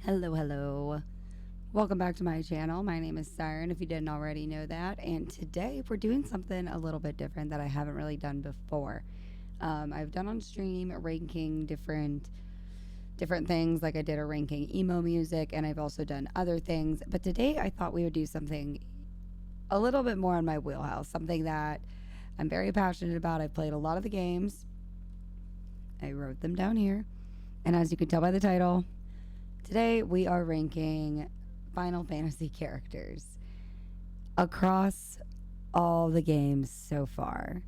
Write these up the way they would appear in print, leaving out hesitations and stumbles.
Hello, hello. Welcome back to my channel. My name is Siren, if you didn't already know that. And today we're doing something a little bit different that I haven't really done before. I've done on stream ranking different things, like I did a ranking emo music, and I've also done other things. But today I thought we would do something a little bit more in my wheelhouse, something that I'm very passionate about. I've played a lot of the games. I wrote them down here. And as you can tell by the title, today we are ranking Final Fantasy characters across all the games so far.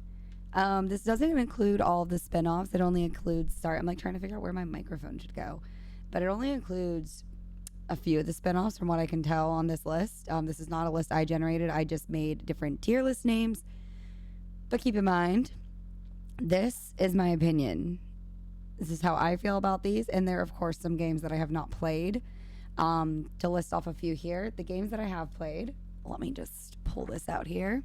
This doesn't include all of the spin-offs. It only includes, sorry, I'm like trying to figure out where my microphone should go. But it only includes a few of the spin-offs from what I can tell on this list. This is not a list I generated. I just made different tier list names. But keep in mind, this is my opinion. This is how I feel about these. And there are, of course, some games that I have not played. To list off a few here, the games that I have played, let me just pull this out here.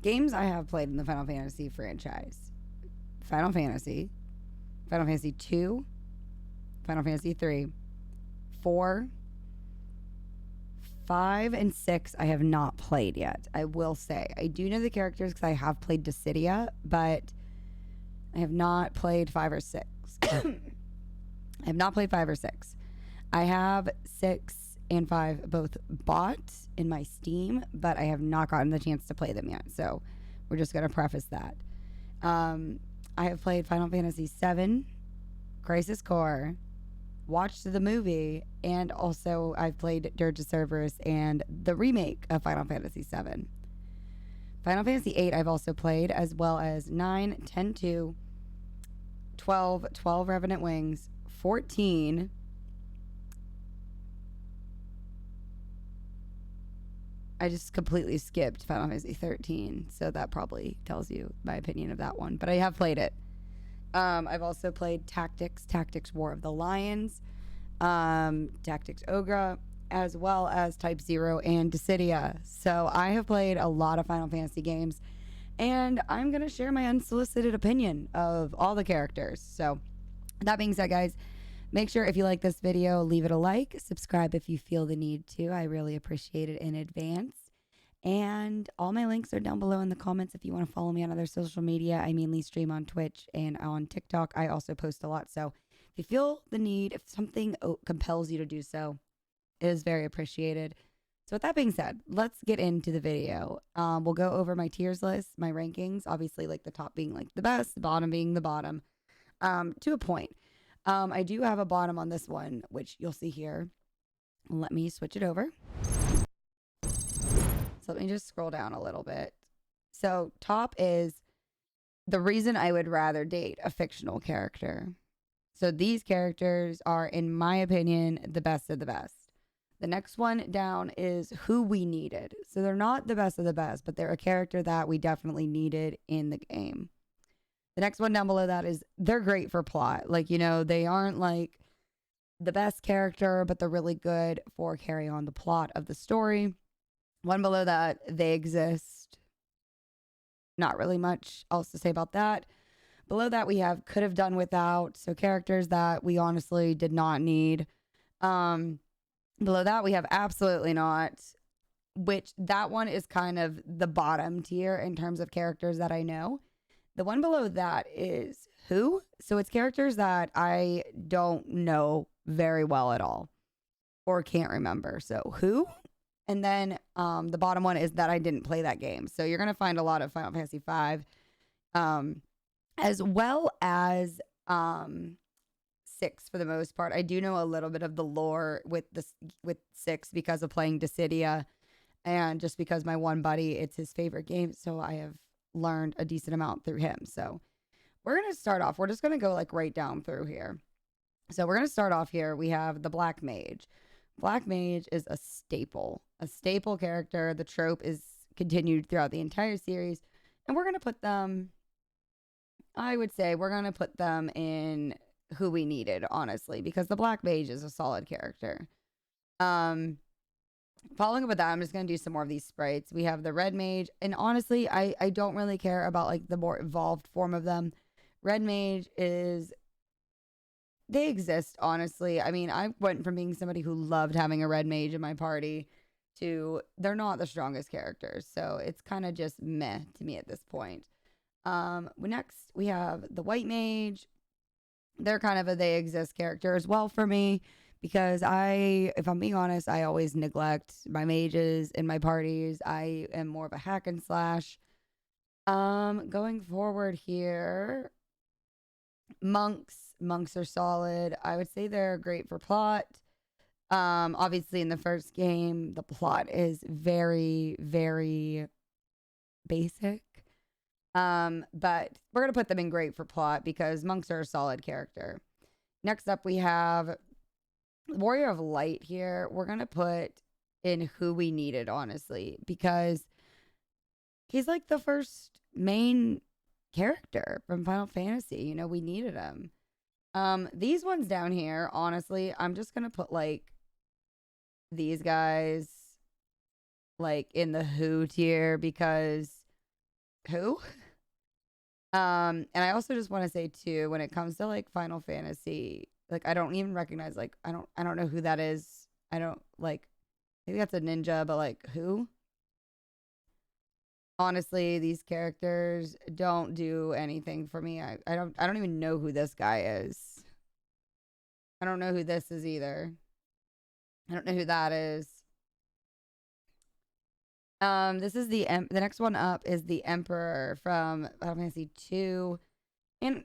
Games I have played in the Final Fantasy franchise: Final Fantasy, Final Fantasy 2, Final Fantasy 3, 4, 5, and 6 I have not played yet. I will say, I do know the characters because I have played Dissidia, but I have not played 5 or 6. I have not played 5 or 6. I have 6 and 5 both bought in my Steam, but I have not gotten the chance to play them yet. So we're just going to preface that. I have played Final Fantasy 7, Crisis Core, watched the movie, and also I've played Dirge of Cerberus and the remake of Final Fantasy 7. Final Fantasy 8 I've also played, as well as 9, 10, 2, 12, 12 Revenant Wings, 14... I just completely skipped Final Fantasy 13, so that probably tells you my opinion of that one. But I have played it. I've also played Tactics War of the Lions, Tactics Ogre, as well as Type 0 and Dissidia. So I have played a lot of Final Fantasy games, and I'm going to share my unsolicited opinion of all the characters. So that being said, guys, make sure if you like this video, leave it a like, subscribe if you feel the need to. I really appreciate it in advance. And all my links are down below in the comments if you want to follow me on other social media. I mainly stream on Twitch and on TikTok. I also post a lot. So if you feel the need, if something compels you to do so, it is very appreciated. So with that being said, let's get into the video. We'll go over my tiers list, my rankings, obviously like the top being like the best, the bottom being the bottom, to a point. I do have a bottom on this one, which you'll see here. Let me switch it over. So let me just scroll down a little bit. So top is the reason I would rather date a fictional character. So these characters are, in my opinion, the best of the best. The next one down is who we needed. So they're not the best of the best, but they're a character that we definitely needed in the game. The next one down below that is they're great for plot. Like, you know, they aren't like the best character, but they're really good for carrying on the plot of the story. One below that, they exist. Not really much else to say about that. Below that, we have could have done without. So characters that we honestly did not need. Below that, we have absolutely not, which that one is kind of the bottom tier in terms of characters that I know. The one below that is who. So it's characters that I don't know very well at all or can't remember. So who? And then the bottom one is that I didn't play that game. So you're going to find a lot of Final Fantasy V, as well as 6 for the most part. I do know a little bit of the lore with 6 because of playing Dissidia, and just because my one buddy, it's his favorite game. So I have learned a decent amount through him. So we're going to start off. We're just going to go like right down through here. So we're going to start off here. We have the Black Mage. Black Mage is a staple character. The trope is continued throughout the entire series. And we're going to put them, I would say we're going to put them in who we needed, honestly, because the Black Mage is a solid character. Following up with that, I'm just going to do some more of these sprites. We have the Red Mage. And honestly, I don't really care about like the more evolved form of them. Red Mage is they exist, honestly. I mean, I went from being somebody who loved having a red mage in my party to they're not the strongest characters. So it's kind of just meh to me at this point. Next we have the white mage. They're kind of a they exist character as well for me because if I'm being honest, I always neglect my mages in my parties. I am more of a hack and slash. Going forward here, monks are solid. I would say they're great for plot. Obviously in the first game, the plot is very, very basic. But we're gonna put them in great for plot because monks are a solid character. Next up, we have Warrior of Light here. We're gonna put in who we needed, honestly, because he's like the first main character from Final Fantasy. You know, we needed him. These ones down here, honestly, I'm just gonna put like these guys like in the who tier because who? And I also just want to say too, when it comes to like Final Fantasy, like I don't even recognize like I don't know who that is. I don't like maybe that's a ninja, but like who? Honestly, these characters don't do anything for me. I don't even know who this guy is. I don't know who this is either. I don't know who that is. This is the next one up is the Emperor from Final Fantasy 2. And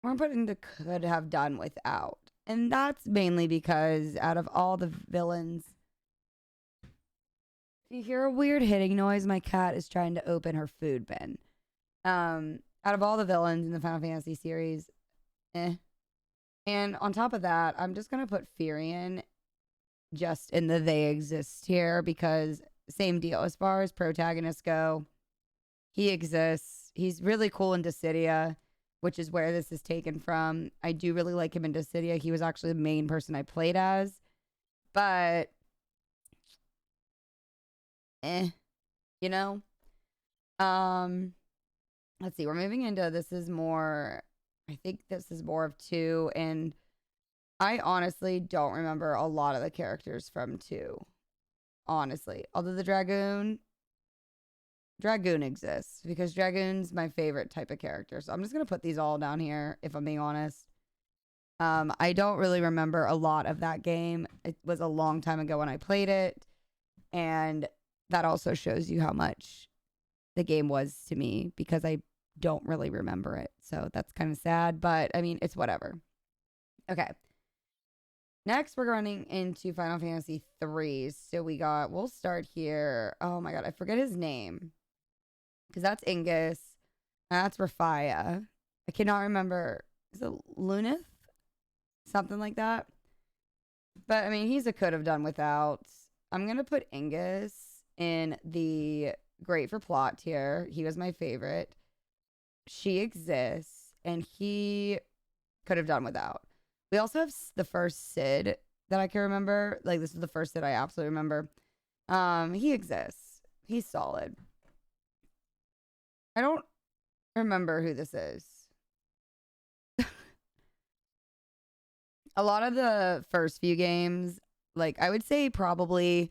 we're putting the could have done without. And that's mainly because out of all the villains, if you hear a weird hitting noise, my cat is trying to open her food bin. Out of all the villains in the Final Fantasy series, And on top of that, I'm just gonna put Firion just in the they exist here because same deal as far as protagonists go. He exists. He's really cool in Dissidia, which is where this is taken from. I do really like him in Dissidia. He was actually the main person I played as. But you know? Let's see. We're moving into this is more I think this is more of 2 and I honestly don't remember a lot of the characters from 2. Honestly. Although the Dragoon exists because Dragoon's my favorite type of character. So I'm just going to put these all down here if I'm being honest. I don't really remember a lot of that game. It was a long time ago when I played it. And that also shows you how much the game was to me because I don't really remember it. So that's kind of sad. But I mean, it's whatever. Okay. Next, we're running into Final Fantasy 3. So we'll start here. Oh my God, I forget his name. Because that's Ingus. That's Rafia. I cannot remember. Is it Lunith? Something like that. But I mean, he's a could have done without. I'm going to put Ingus in the great for plot tier. He was my favorite. She exists. And he could have done without. We also have the first Cid that I can remember. Like, this is the first Cid I absolutely remember. He exists. He's solid. I don't remember who this is. A lot of the first few games, like, I would say probably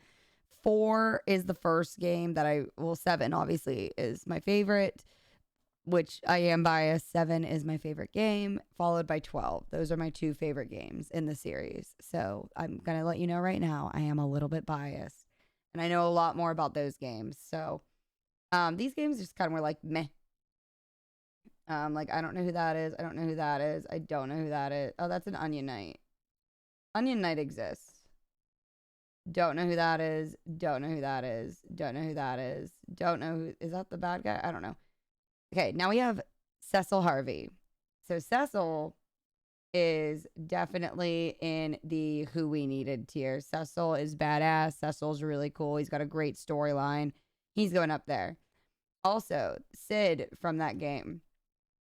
4 is the first game that 7 obviously is my favorite. Which I am biased. 7 is my favorite game, followed by 12. Those are my 2 favorite games in the series. So I'm going to let you know right now, I am a little bit biased. And I know a lot more about those games. So these games just kind of were like, meh. Like, I don't know who that is. I don't know who that is. I don't know who that is. Oh, that's an Onion Knight. Onion Knight exists. Don't know who that is. Don't know who that is. Don't know who that is. Don't know who... Is that the bad guy? I don't know. Okay, now we have Cecil Harvey. So Cecil is definitely in the who we needed tier. Cecil is badass. Cecil's really cool. He's got a great storyline. He's going up there. Also, Cid from that game.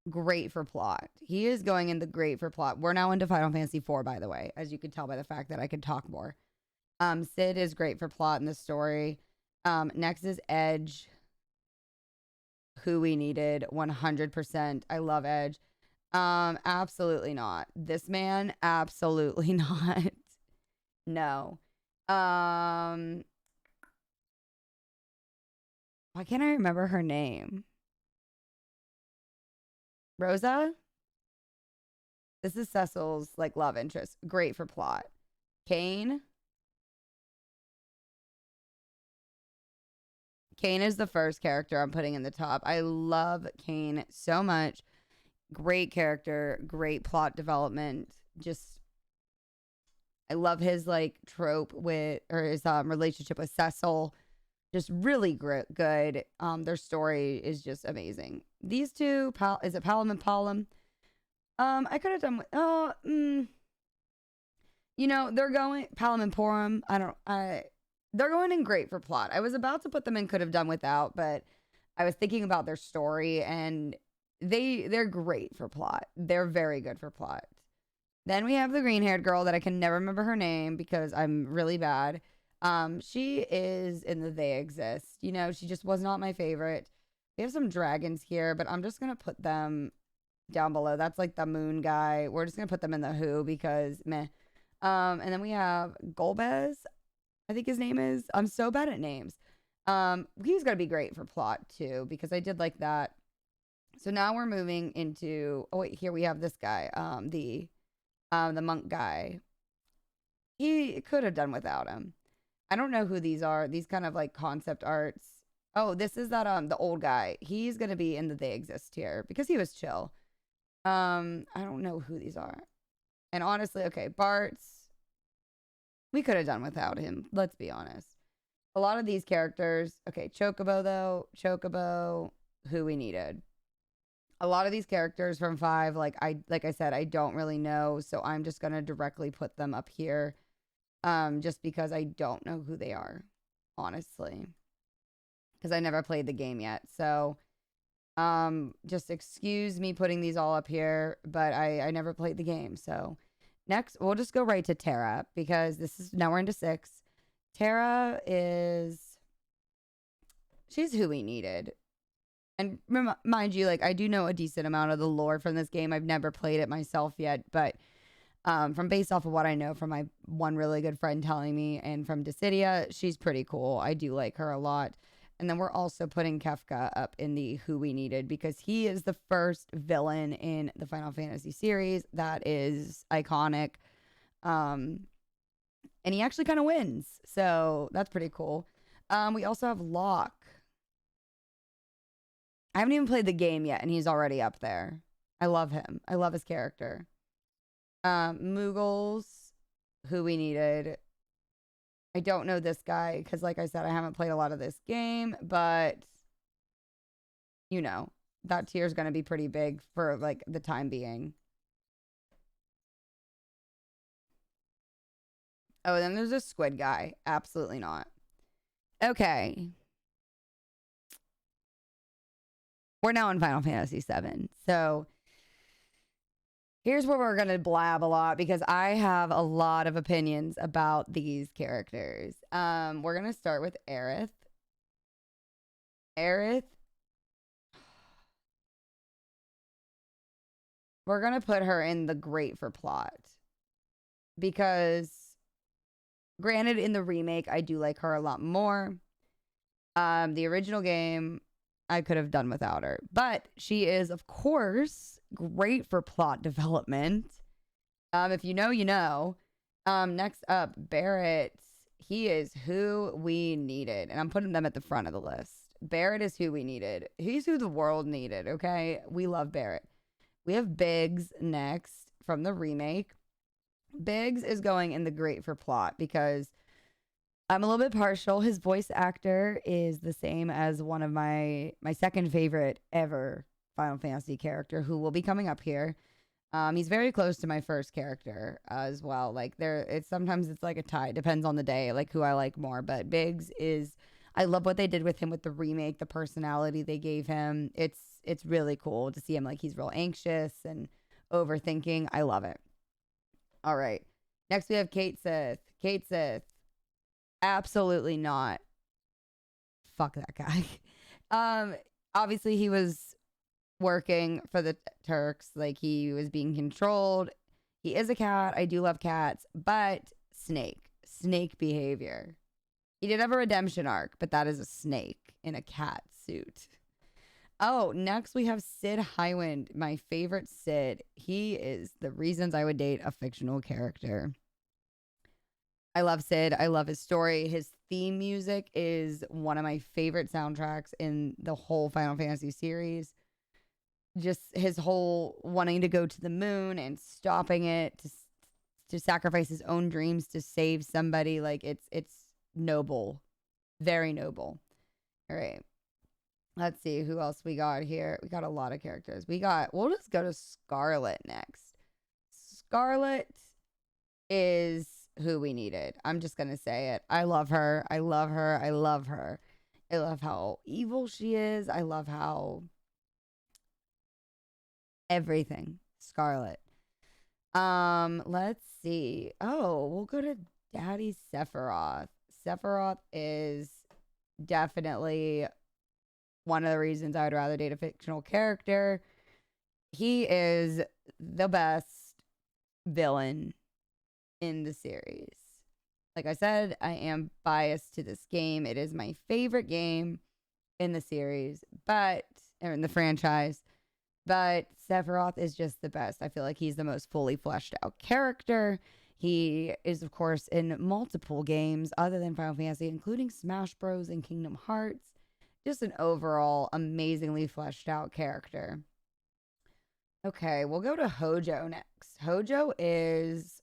Great for plot. He is going in the great for plot. We're now into Final Fantasy 4, by the way, as you can tell by the fact that I can talk more. Cid is great for plot in the story. Next is Edge. Who we needed 100%. I love Edge. Absolutely not. This man, absolutely not. No. Um, why can't I remember her name? Rosa? This is Cecil's like love interest. Great for plot. Kane. Kane is the first character I'm putting in the top. I love Kane so much. Great character, great plot development. Just I love his like trope with or his relationship with Cecil. Just really good. Their story is just amazing. These two, is it Palom and Palom? I could have done with you know, they're going Palom and Porum. They're going in great for plot. I was about to put them in could have done without, but I was thinking about their story and they're great for plot. They're very good for plot. Then we have the green-haired girl that I can never remember her name because I'm really bad. She is in the They Exist. You know, she just was not my favorite. We have some dragons here, but I'm just gonna put them down below. That's like the moon guy. We're just gonna put them in the Who because meh. And then we have Golbez, I think his name is. I'm so bad at names. He's gonna be great for plot too because I did like that. So now we're moving into. Oh wait, here we have this guy. The monk guy. He could have done without him. I don't know who these are. These kind of like concept arts. Oh, this is that the old guy. He's gonna be in the They Exist here because he was chill. I don't know who these are. And honestly, okay, Bart's. We could have done without him. Let's be honest. A lot of these characters. Okay, Chocobo though. Chocobo, who we needed. A lot of these characters from 5, like I said, I don't really know, so I'm just gonna directly put them up here, just because I don't know who they are, honestly, because I never played the game yet. So, just excuse me putting these all up here, but I never played the game. So, next we'll just go right to Tara because this is now we're into 6. Tara she's who we needed. And mind you, like, I do know a decent amount of the lore from this game. I've never played it myself yet, but from based off of what I know from my one really good friend telling me and from Dissidia, she's pretty cool. I do like her a lot. And then we're also putting Kefka up in the who we needed because he is the first villain in the Final Fantasy series that is iconic. And he actually kind of wins. So that's pretty cool. We also have Locke. I haven't even played the game yet, and he's already up there. I love him. I love his character. Moogles, who we needed. I don't know this guy, because like I said, I haven't played a lot of this game, but, you know, that tier is going to be pretty big for, like, the time being. Oh, then there's a squid guy. Absolutely not. Okay. We're now in Final Fantasy VII. So here's where we're going to blab a lot because I have a lot of opinions about these characters. We're going to start with Aerith. Aerith. We're going to put her in the great for plot because granted in the remake, I do like her a lot more. The original game, I could have done without her. But she is, of course, great for plot development. If you know, you know. Next up, Barrett. He is who we needed. And I'm putting them at the front of the list. Barrett is who we needed. He's who the world needed, okay? We love Barrett. We have Biggs next from the remake. Biggs is going in the great for plot because I'm a little bit partial. His voice actor is the same as one of my second favorite ever Final Fantasy character who will be coming up here. He's very close to my first character as well. Like sometimes it's like a tie. It depends on the day, like who I like more. But Biggs is, I love what they did with him with the remake, the personality they gave him. It's really cool to see him like he's real anxious and overthinking. I love it. All right. Next we have Kate Sith. Kate Sith. Absolutely not. Fuck that guy. Obviously he was working for the Turks. Like, he was being controlled. He is a cat. I do love cats, but snake behavior. He did have a redemption arc, but that is a snake in a cat suit. Oh, next we have Sid Highwind, my favorite Sid. He is the reasons I would date a fictional character. I love Sid. I love his story. His theme music is one of my favorite soundtracks in the whole Final Fantasy series. Just his whole wanting to go to the moon and stopping it to sacrifice his own dreams to save somebody. Like, it's noble, very noble. All right. Let's see who else we got here. We got a lot of characters. We'll just go to Scarlet next. Scarlet is who we needed. I'm just going to say it. I love her. I love her. I love her. I love how evil she is. I love how everything. Scarlet. Let's see. Oh, we'll go to Daddy Sephiroth. Sephiroth is definitely one of the reasons I would rather date a fictional character. He is the best villain in the series. Like I said, I am biased to this game. It is my favorite game in the series, or in the franchise. But Sephiroth is just the best. I feel like he's the most fully fleshed out character. He is, of course, in multiple games other than Final Fantasy, including Smash Bros. And Kingdom Hearts. Just an overall amazingly fleshed out character. Okay, we'll go to Hojo next. Hojo is...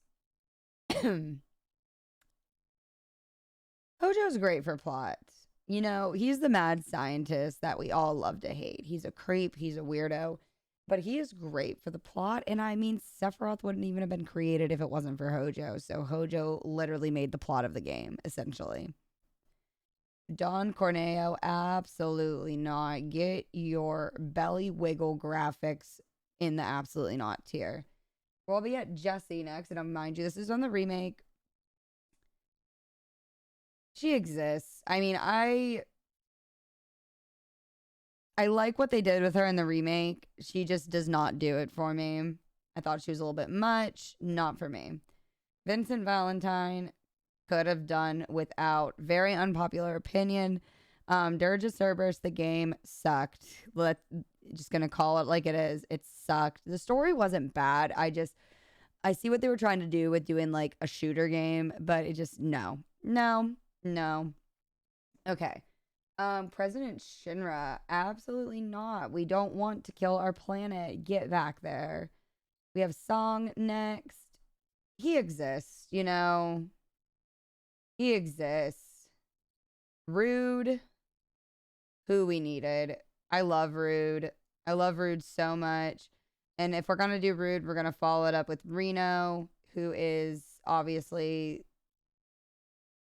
Hojo's great for plot. You know, he's the mad scientist that we all love to hate. He's a creep. He's a weirdo. But he is great for the plot. And I mean, Sephiroth wouldn't even have been created if it wasn't for Hojo. So Hojo literally made the plot of the game, essentially. Don Corneo, absolutely not. Get your belly wiggle graphics in the absolutely not tier. We'll be at Jessie next. And mind you, this is on the remake. She exists. I mean, I like what they did with her in the remake. She just does not do it for me. I thought she was a little bit much. Not for me. Vincent Valentine could have done without. Very unpopular opinion. Dirge Cerberus, the game sucked. Just gonna call it like it is. It sucked. The story wasn't bad. I see what they were trying to do with doing like a shooter game, but it just no. Okay. President Shinra, absolutely not. We don't want to kill our planet. Get back there. We have Song next. He exists, you know. He exists. Rude, who we needed. I love Rude. I love Rude so much. And if we're going to do Rude, we're going to follow it up with Reno, who is obviously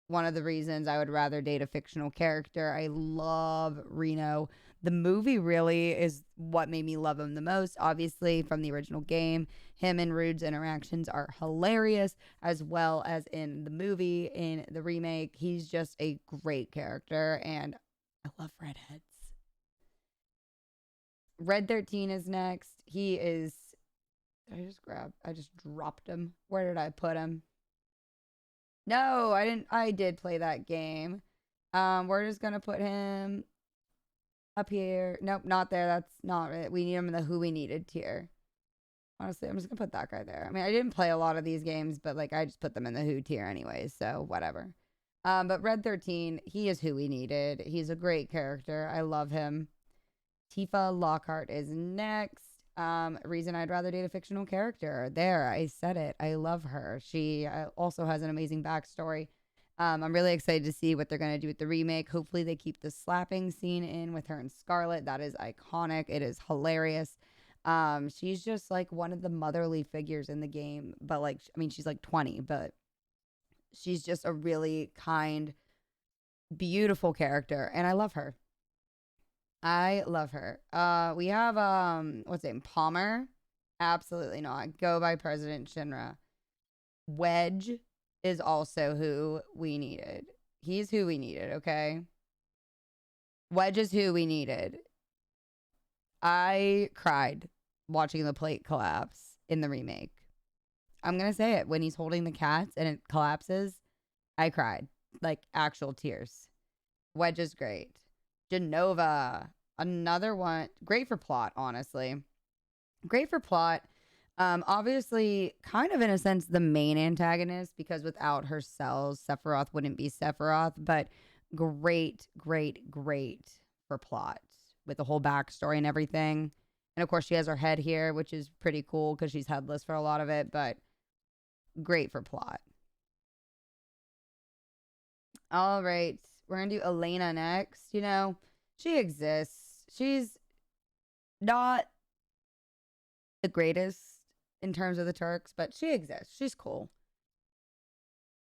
one of the reasons I would rather date a fictional character. I love Reno. The movie really is what made me love him the most. Obviously, from the original game, him and Rude's interactions are hilarious, as well as in the movie, in the remake. He's just a great character, and I love redheads. Red 13 is next. He is... I just dropped him. Where did I put him? No, I didn't. I did play that game. We're just gonna put him up here. Nope, not there. That's not it. We need him in the who we needed tier. Honestly, I'm just gonna put that guy there. I mean, I didn't play a lot of these games, but like I just put them in the who tier anyways, so whatever. But Red 13, he is who we needed. He's a great character. I love him. Tifa Lockhart is next. Reason I'd rather date a fictional character. There, I said it. I love her. She also has an amazing backstory. I'm really excited to see what they're going to do with the remake. Hopefully they keep the slapping scene in with her and Scarlet. That is iconic. It is hilarious. She's just like one of the motherly figures in the game. But like, I mean, she's like 20, but she's just a really kind, beautiful character. And I love her. I love her. We have what's his name? Palmer. Absolutely not. Go by President Shinra. Wedge is also who we needed. He's who we needed, okay? Wedge is who we needed. I cried watching the plate collapse in the remake. I'm going to say it. When he's holding the cats and it collapses, I cried. Like actual tears. Wedge is great. Genova, another one. Great for plot, honestly. Great for plot. Obviously, kind of in a sense, the main antagonist, because without her cells, Sephiroth wouldn't be Sephiroth, but great, great, great for plot with the whole backstory and everything. And of course, she has her head here, which is pretty cool because she's headless for a lot of it, but great for plot. All right. We're going to do Elena next. You know, she exists. She's not the greatest in terms of the Turks, but she exists. She's cool.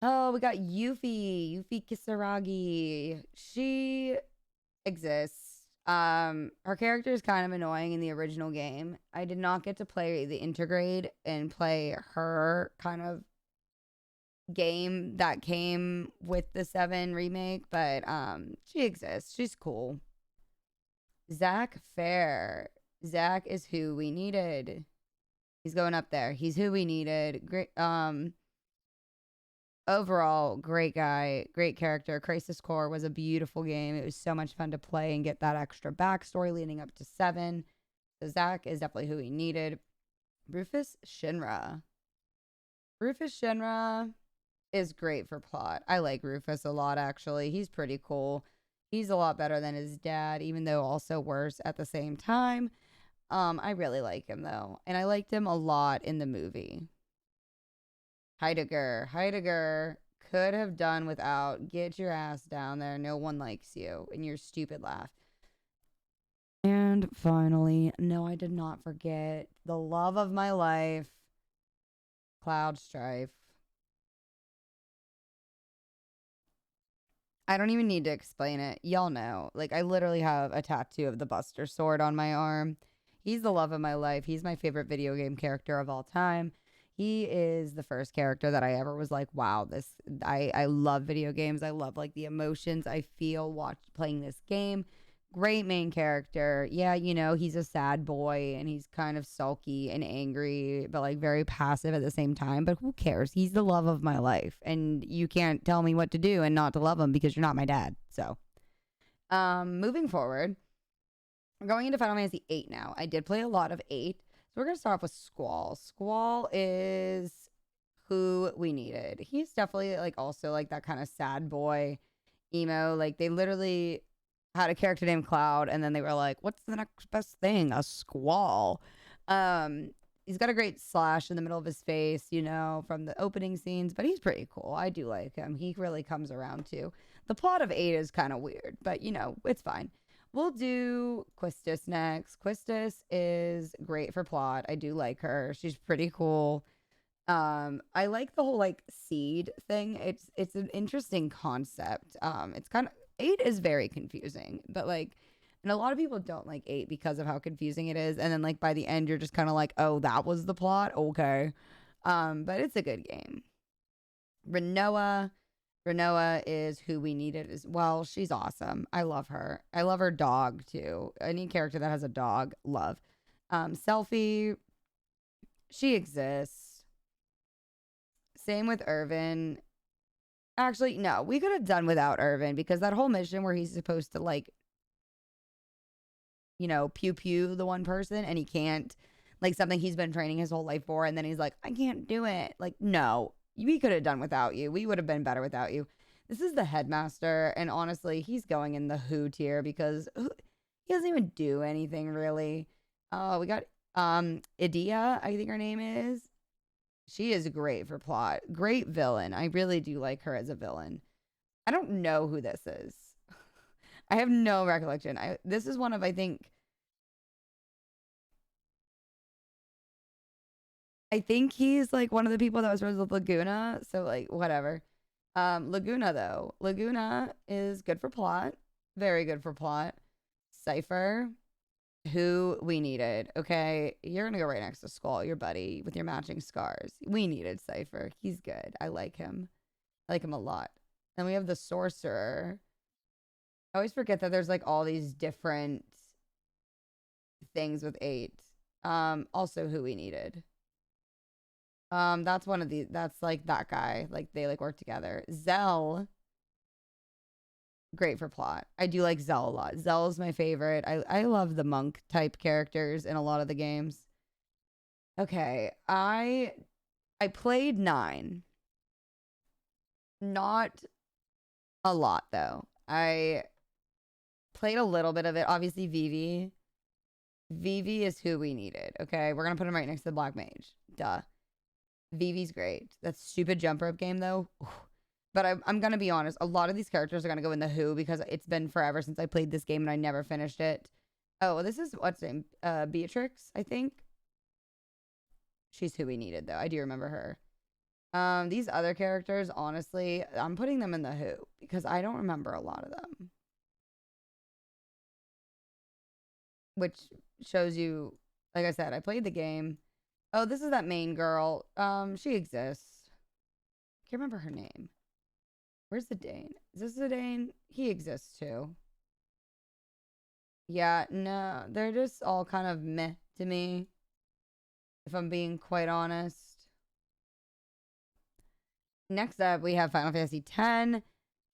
Oh, we got Yuffie Kisaragi. She exists. Her character is kind of annoying in the original game. I did not get to play the intergrade and play her kind of game that came with the 7 remake, but she exists. She's cool. Zack Fair. Zack is who we needed. He's going up there. He's who we needed. Great overall, great guy, great character. Crisis Core was a beautiful game. It was so much fun to play and get that extra backstory leading up to 7. So Zack is definitely who we needed. Rufus Shinra. Rufus Shinra is great for plot. I like Rufus a lot, actually. He's pretty cool. He's a lot better than his dad, even though also worse at the same time. I really like him, though. And I liked him a lot in the movie. Heidegger could have done without. Get your ass down there. No one likes you. And your stupid laugh. And finally, no, I did not forget the love of my life, Cloud Strife. I don't even need to explain it. Y'all know. Like, I literally have a tattoo of the Buster Sword on my arm. He's the love of my life. He's my favorite video game character of all time. He is the first character that I ever was like, wow, I love video games. I love like the emotions I feel playing this game. Great main character. Yeah, you know, he's a sad boy and he's kind of sulky and angry, but like very passive at the same time. But who cares? He's the love of my life. And you can't tell me what to do and not to love him because you're not my dad. So moving forward, we're going into Final Fantasy 8 now. I did play a lot of 8. So we're going to start off with Squall. Squall is who we needed. He's definitely like also like that kind of sad boy emo. Like they literally had a character named Cloud and then they were like, what's the next best thing? A Squall. He's got a great slash in the middle of his face, you know, from the opening scenes, but he's pretty cool. I do like him. He really comes around too. The plot of 8 is kind of weird, but you know, it's fine. We'll do Quistis next. Quistis is great for plot. I do like her. She's pretty cool. I like the whole like seed thing. It's an interesting concept. It's kind of 8 is very confusing, but like and a lot of people don't like 8 because of how confusing it is. And then like by the end you're just kind of like, "Oh, that was the plot." Okay. But it's a good game. Renoa Renoa is who we needed as well. She's awesome. I love her. I love her dog too. Any character that has a dog, love. Selfie, she exists. Same with Irvin. Actually, no, we could have done without Irvin because that whole mission where he's supposed to like, you know, pew pew the one person and he can't, like something he's been training his whole life for, and then he's like, I can't do it. Like, no, we could have done without you. We would have been better without you. This is the headmaster, and honestly, he's going in the who tier because he doesn't even do anything really. Oh, we got Idia, I think her name is. She is great for plot. Great villain. I really do like her as a villain. I don't know who this is. I have no recollection. This is one of I think he's like one of the people that was friends with Laguna. So like whatever. Laguna though. Laguna is good for plot. Very good for plot. Cypher, who we needed. Okay. You're gonna go right next to Skull, your buddy, with your matching scars. We needed Cypher. He's good. I like him. I like him a lot. Then we have the sorcerer. I always forget that there's like all these different things with 8. Also who we needed. That's one of the, that's like that guy. Like they like work together. Zell, great for plot. I do like Zell a lot. Zell is my favorite. I love the monk type characters in a lot of the games. Okay, I played 9. Not a lot though. I played a little bit of it. Obviously, Vivi. Vivi is who we needed. Okay, we're gonna put him right next to the Black Mage. Duh. Vivi's great. That stupid jump rope game though. But I'm gonna be honest. A lot of these characters are gonna go in the who because it's been forever since I played this game and I never finished it. Oh, well, this is what's name? Beatrix, I think. She's who we needed though. I do remember her. These other characters, honestly, I'm putting them in the who because I don't remember a lot of them. Which shows you, like I said, I played the game. Oh, this is that main girl. She exists. Can't remember her name. Where's the Dane? Is this the Dane? He exists too. Yeah, no, they're just all kind of meh to me, if I'm being quite honest. Next up, we have Final Fantasy X.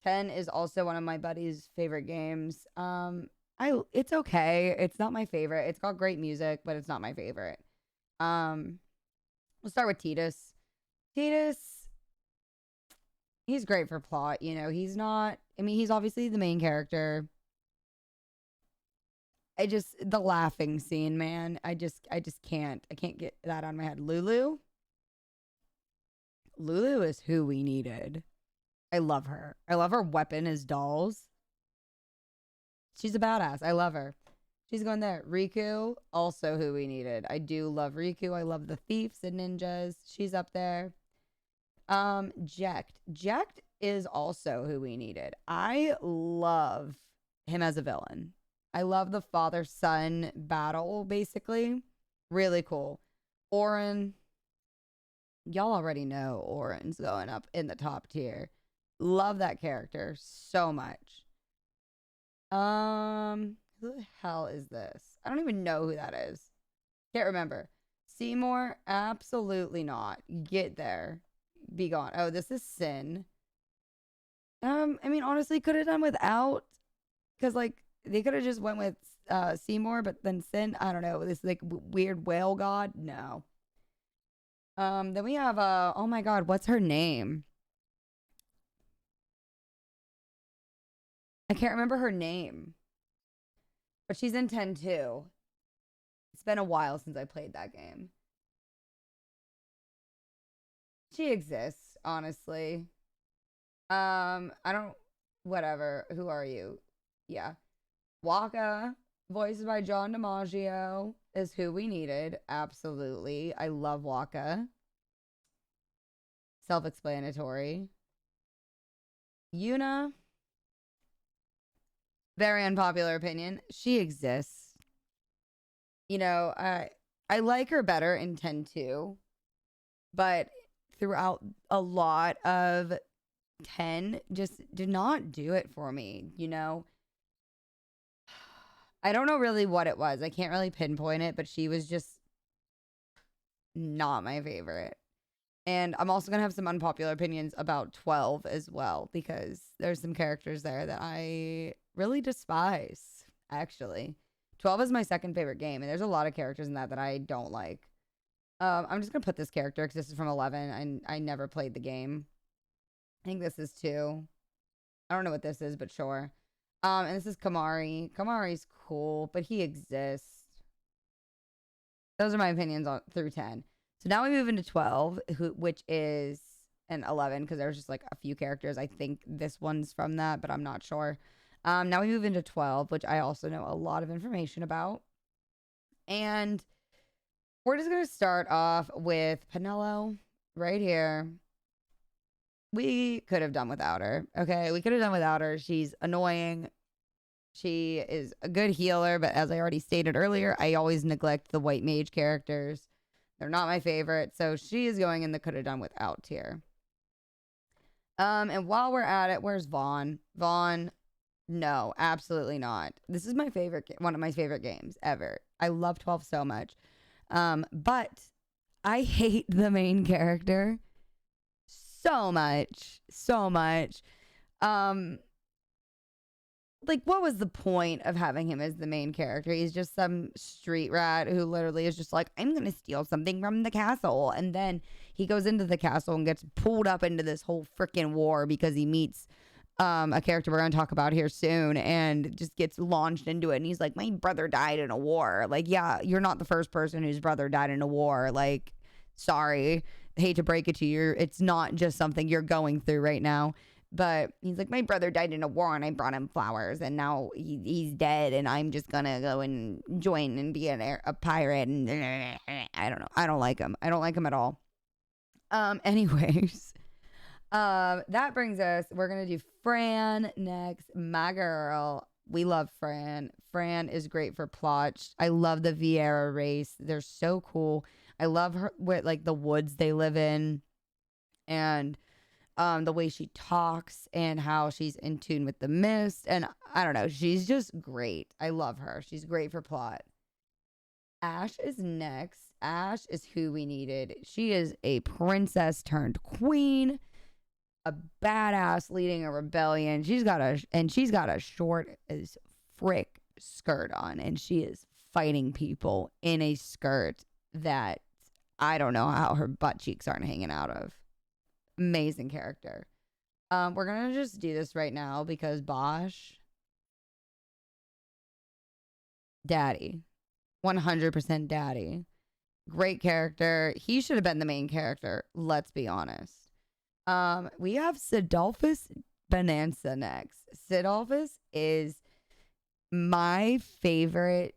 10 is also one of my buddy's favorite games. It's okay. It's not my favorite. It's got great music, but it's not my favorite. We'll start with Tidus. Tidus, he's great for plot, you know. He's not, I mean, he's obviously the main character. The laughing scene, man. I just can't. I can't get that out of my head. Lulu is who we needed. I love her. I love her weapon as dolls. She's a badass. I love her. She's going there. Riku, also who we needed. I do love Riku. I love the thieves and ninjas. She's up there. Jecht. Jecht is also who we needed. I love him as a villain. I love the father-son battle, basically. Really cool. Auron. Y'all already know Auron's going up in the top tier. Love that character so much. Who the hell is this? I don't even know who that is. Can't remember. Seymour? Absolutely not. Get there. Be gone. Oh, this is Sin. I mean, honestly, could have done without. Because, like, they could have just went with Seymour, but then Sin, I don't know. This, like, weird whale god? No. Then we have, oh my god, what's her name? I can't remember her name. But she's in 10 too. It's been a while since I played that game. She exists, honestly. I don't, whatever. Who are you? Yeah. Waka, voiced by John DiMaggio, is who we needed. Absolutely. I love Waka. Self-explanatory. Yuna, very unpopular opinion. She exists. You know, I like her better in 10 too, but throughout a lot of 10 just did not do it for me, you know. I don't know really what it was. I can't really pinpoint it, but she was just not my favorite. And I'm also going to have some unpopular opinions about 12 as well, because there's some characters there that I really despise, actually. 12 is my second favorite game, and there's a lot of characters in that I don't like. I'm just going to put this character because this is from 11, and I never played the game. I think this is 2. I don't know what this is, but sure. And this is Kamari. Kamari's cool, but he exists. Those are my opinions on through 10. So now we move into 12, which is an 11, because there's just like a few characters. I think this one's from that, but I'm not sure. Now we move into 12, which I also know a lot of information about. And we're just going to start off with Penelo right here. We could have done without her. Okay, we could have done without her. She's annoying. She is a good healer, but as I already stated earlier, I always neglect the white mage characters. They're not my favorite, so she is going in the could have done without tier. And while we're at it, where's Vaughn? Vaughn, No, absolutely not. This is my favorite, one of my favorite games ever. I love 12 so much. But I hate the main character so much, so much. Um, like, what was the point of having him as the main character? He's just some street rat who literally is just like, I'm gonna steal something from the castle, and then he goes into the castle and gets pulled up into this whole freaking war because he meets a character we're gonna talk about here soon, and just gets launched into it. And he's like, my brother died in a war. Like, yeah, you're not the first person whose brother died in a war. Like, sorry, hate to break it to you, it's not just something you're going through right now. But he's like, my brother died in a war and I brought him flowers, and now he's dead, and I'm just gonna go and join and be a pirate. And I don't know. I don't like him. I don't like him at all. Anyways, that brings us, we're gonna do Fran next. My girl. We love Fran. Fran is great for plot. I love the Vieira race. They're so cool. I love her with like the woods they live in, and the way she talks and how she's in tune with the mist. And I don't know, she's just great. I love her. She's great for plot. Ash is next. Ash is who we needed. She is a princess turned queen, a badass leading a rebellion. She's got a short as frick skirt on, and she is fighting people in a skirt that I don't know how her butt cheeks aren't hanging out of. Amazing character. We're gonna just do this right now because Bosch, daddy, 100% daddy. Great character. He should have been the main character. Let's be honest. We have Sidolphus Bonanza next. Sidolphus is my favorite,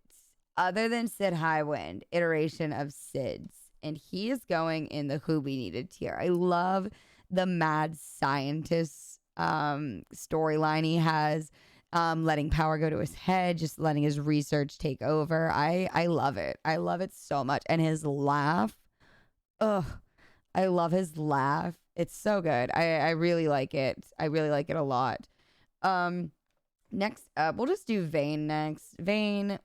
other than Sid Highwind, iteration of Sid's, and he is going in the who we needed tier. I love the mad scientist storyline he has, letting power go to his head, just letting his research take over. I love it. I love it so much. And his laugh, ugh, I love his laugh. It's so good. I really like it. I really like it a lot. Next up, we'll just do Vane next. Vane,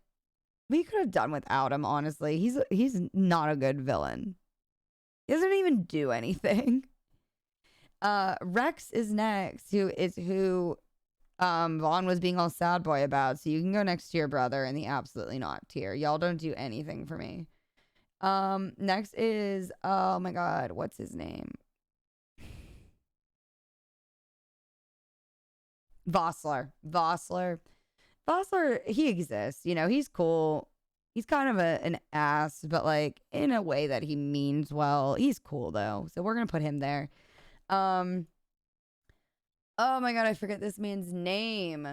we could have done without him, honestly. He's not a good villain. He doesn't even do anything. Rex is next, who Vaughn was being all sad boy about. So you can go next to your brother in the absolutely not tier. Y'all don't do anything for me. Next is, oh my god, what's his name? Vossler. Vossler, he exists. You know, he's cool. He's kind of an ass, but like in a way that he means well. He's cool though. So we're gonna put him there. Oh my god, I forget this man's name.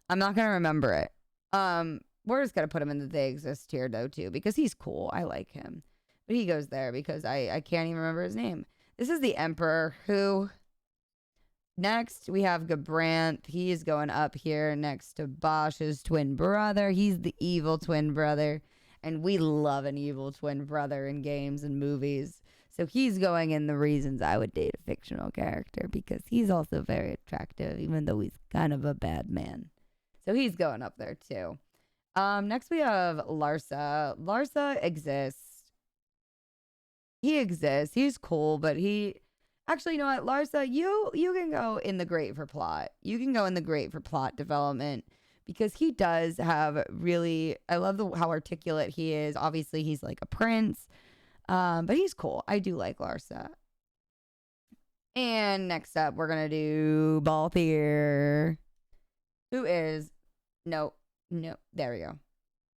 I'm not gonna remember it. We're just gonna put him in the they exist tier though too, because he's cool. I like him. But he goes there because I can't even remember his name. This is the Emperor who. Next, we have Gabranth. He is going up here next to Bosch's twin brother. He's the evil twin brother. And we love an evil twin brother in games and movies. So he's going in the reasons I would date a fictional character, because he's also very attractive, even though he's kind of a bad man. So he's going up there too. Next we have Larsa. Larsa exists. He exists. He's cool, but he... Actually, you know what, Larsa, you can go in the great for plot. You can go in the great for plot development, because he does have really... I love how articulate he is. Obviously, he's like a prince, but he's cool. I do like Larsa. And next up, we're going to do Balthier, who is... No, there we go.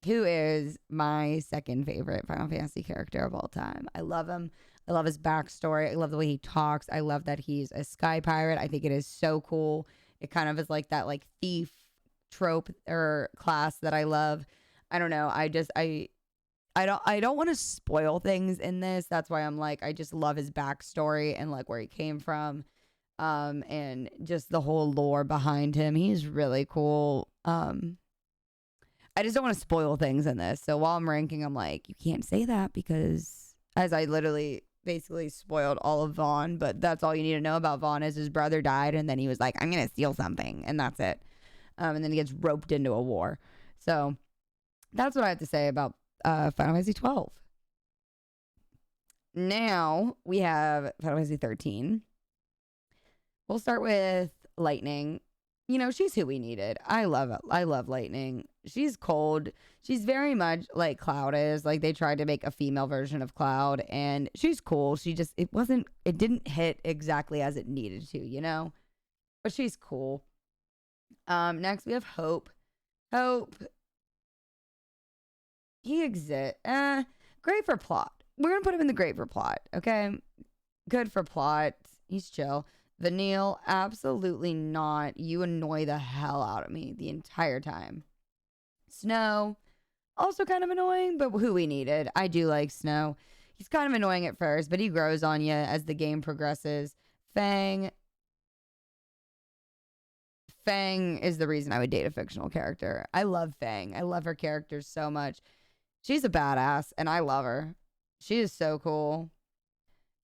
Who is my second favorite Final Fantasy character of all time. I love him. I love his backstory. I love the way he talks. I love that he's a sky pirate. I think it is so cool. It kind of is like that like thief trope or class that I love. I don't know. I don't want to spoil things in this. That's why I'm like, I just love his backstory and like where he came from. And just the whole lore behind him. He's really cool. I just don't want to spoil things in this. So while I'm ranking, I'm like, you can't say that, because as I literally basically spoiled all of Vaughn, but that's all you need to know about Vaughn is his brother died, and then he was like, I'm going to steal something, and that's it. And then he gets roped into a war. So that's what I have to say about Final Fantasy 12. Now we have Final Fantasy 13. We'll start with Lightning. You know, she's who we needed. I love Lightning. She's cold. She's very much like Cloud is. Like, they tried to make a female version of Cloud, and she's cool. It didn't hit exactly as it needed to, you know? But she's cool. Next we have Hope. Hope. He exists. Great for plot. We're going to put him in the great for plot, okay? Good for plot. He's chill. Vanille, absolutely not. You annoy the hell out of me the entire time. Snow, also kind of annoying, but who we needed. I do like Snow. He's kind of annoying at first, but he grows on you as the game progresses. Fang is the reason I would date a fictional character. I love Fang. I love her character so much. She's a badass, and I love her. She is so cool.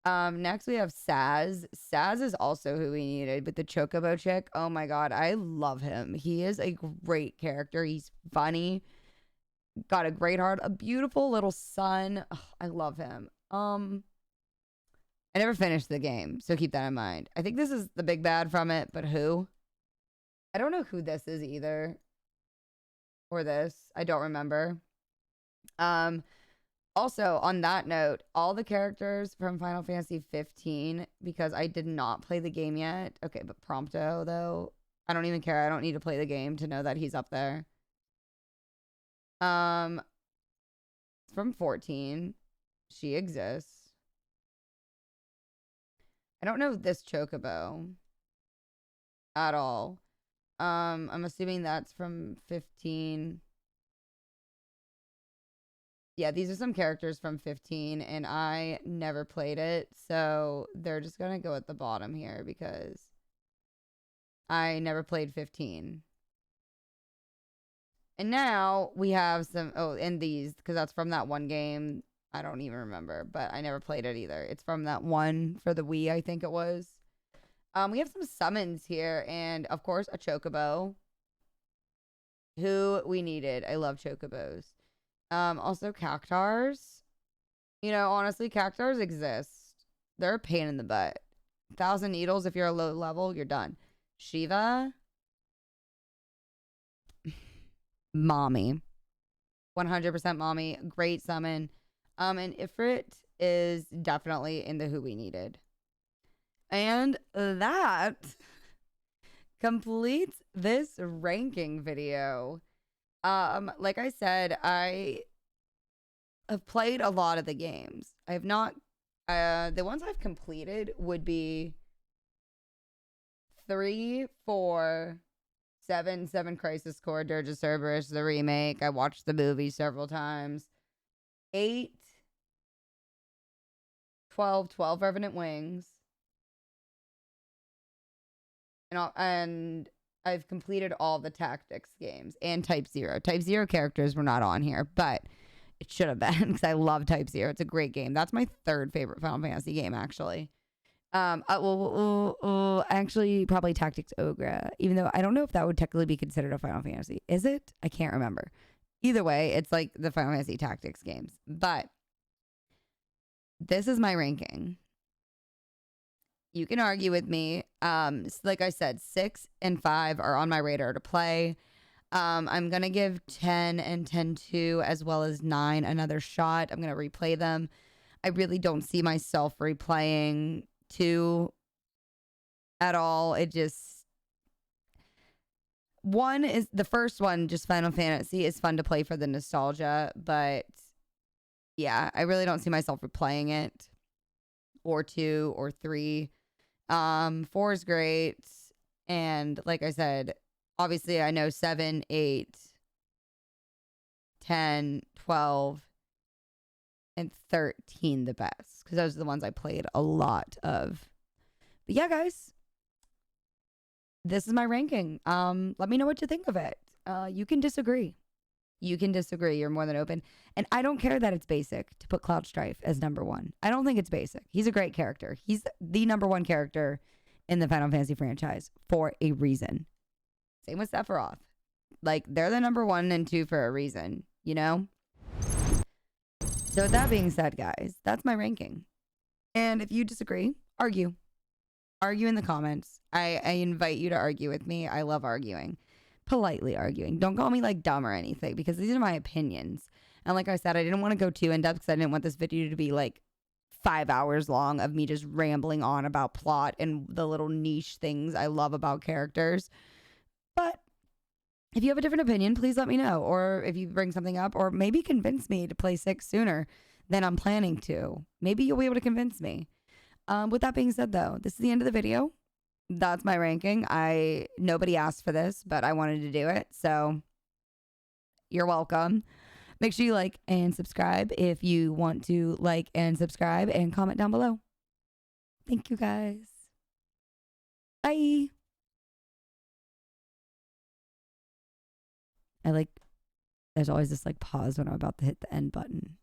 Next we have Saz. Saz is also who we needed with the Chocobo chick. Oh my god, I love him. He is a great character. He's funny. Got a great heart. A beautiful little son. Ugh, I love him. I never finished the game, so keep that in mind. I think this is the big bad from it, but who? I don't know who this is either. Or this. I don't remember. Also, on that note, all the characters from Final Fantasy 15, because I did not play the game yet. Okay, but Prompto, though, I don't even care. I don't need to play the game to know that he's up there. From 14. She exists. I don't know this Chocobo at all. I'm assuming that's from 15. Yeah, these are some characters from 15, and I never played it, so they're just gonna go at the bottom here because I never played 15. And now we have some, and these, because that's from that one game. I don't even remember, but I never played it either. It's from that one for the Wii, I think it was. We have some summons here, and of course, a Chocobo. Who we needed. I love Chocobos. Also Cactars. You know, honestly, Cactars exist. They're a pain in the butt. 1,000 needles, if you're a low level, you're done. Shiva. Mommy. 100% mommy. Great summon. And Ifrit is definitely in the who we needed. And that completes this ranking video. Like I said, I have played a lot of the games. I have not, the ones I've completed would be 3, 4, 7 Crisis Core, Dirge of Cerberus, the remake. I watched the movie several times. 8, 12 Revenant Wings. And I've completed all the Tactics games and Type 0. Type 0 characters were not on here, but it should have been because I love Type 0. It's a great game. That's my third favorite Final Fantasy game, actually. Actually, probably Tactics Ogre, even though I don't know if that would technically be considered a Final Fantasy. Is it? I can't remember. Either way, it's like the Final Fantasy Tactics games. But this is my ranking. You can argue with me. Like I said, 6 and 5 are on my radar to play. I'm going to give 10 and 10-2 as well as 9 another shot. I'm going to replay them. I really don't see myself replaying 2 at all. It just... One is... The first one, just Final Fantasy, is fun to play for the nostalgia. But yeah, I really don't see myself replaying it. Or 2 or 3. 4 is great. And like I said, obviously I know 7, 8, 10, 12, and 13 the best. Because those are the ones I played a lot of. But yeah, guys. This is my ranking. Let me know what you think of it. You can disagree. You can disagree. You're more than open. And I don't care that it's basic to put Cloud Strife as number one. I don't think it's basic. He's a great character. He's the number one character in the Final Fantasy franchise for a reason. Same with Sephiroth. Like, they're the number 1 and 2 for a reason, you know? So with that being said, guys, that's my ranking. And if you disagree, argue. Argue in the comments. I invite you to argue with me. I love arguing. Politely arguing. Don't call me like dumb or anything, because these are my opinions. And like I said, I didn't want to go too in depth because I didn't want this video to be like 5 hours long of me just rambling on about plot and the little niche things I love about characters. But if you have a different opinion, please let me know. Or if you bring something up, or maybe convince me to play 6 sooner than I'm planning to. Maybe you'll be able to convince me. With that being said, though, this is the end of the video. That's my ranking. Nobody asked for this, but I wanted to do it. So you're welcome. Make sure you like and subscribe if you want to like and subscribe, and comment down below. Thank you, guys. Bye. There's always this like pause when I'm about to hit the end button.